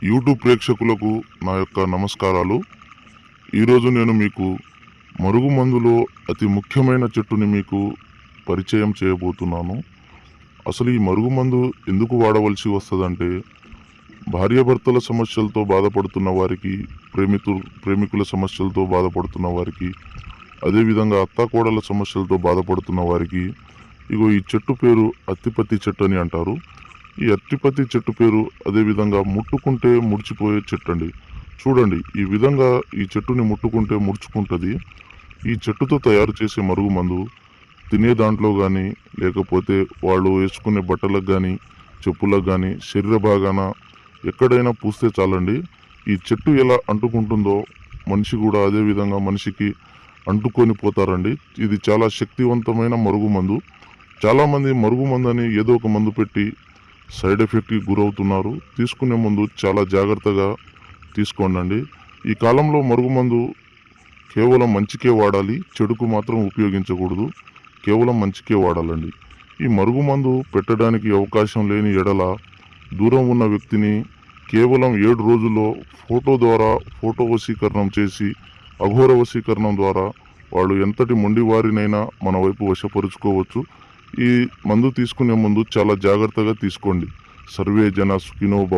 YouTube ప్రేక్షకులకు నా యొక్క నమస్కారాలు. ఈరోజు నేను మీకు మరుగుమందులో అతి ముఖ్యమైన చెట్టుని మీకు పరిచయం చేయబోతున్నాను. అసలు ఈ మరుగుమందు ఎందుకు వాడవలసి వస్తుందంటే, భార్యాభర్తల సమస్యలతో బాధపడుతున్న వారికి, ప్రేమికుల సమస్యలతో బాధపడుతున్న వారికి, అదేవిధంగా అత్తాకోడళ్ళ సమస్యలతో బాధపడుతున్న వారికి, ఈ చెట్టు పేరు అత్తిపత్తి చెట్టు అని అంటారు. ఈ అత్తిపత్తి చెట్టు పేరు అదేవిధంగా ముట్టుకుంటే ముడిచిపోయే చెట్టు అండి. చూడండి, ఈ విధంగా ఈ చెట్టుని ముట్టుకుంటే ముడుచుకుంటుంది. ఈ చెట్టుతో తయారు చేసే మరుగుమందు తినే దాంట్లో కానీ, లేకపోతే వాళ్ళు వేసుకునే బట్టలకు కానీ, చెప్పులకు కానీ, శరీర భాగాన ఎక్కడైనా పూస్తే చాలండి. ఈ చెట్టు ఎలా అంటుకుంటుందో మనిషి కూడా అదే విధంగా మనిషికి అంటుకొని పోతారండి. ఇది చాలా శక్తివంతమైన మరుగుమందు. చాలామంది మరుగుమందు అని ఏదో ఒక మందు పెట్టి సైడ్ ఎఫెక్ట్కి గురవుతున్నారు. తీసుకునే ముందు చాలా జాగ్రత్తగా తీసుకోండి. ఈ కాలంలో మరుగుమందు కేవలం మంచికే వాడాలి, చెడుకు మాత్రం ఉపయోగించకూడదు. కేవలం మంచికే వాడాలండి. ఈ మరుగుమందు పెట్టడానికి అవకాశం లేని ఎడల దూరం ఉన్న వ్యక్తిని కేవలం 7 రోజుల్లో ఫోటో వశీకరణం చేసి, అఘోర వశీకరణం ద్వారా వాళ్ళు ఎంతటి మొండివారినైనా మన వైపు వశపరుచుకోవచ్చు. ఈ మందు తీసుకునే ముందు చాలా జాగ్రత్తగా తీసుకోండి. సర్వే జన సుఖినో భవ.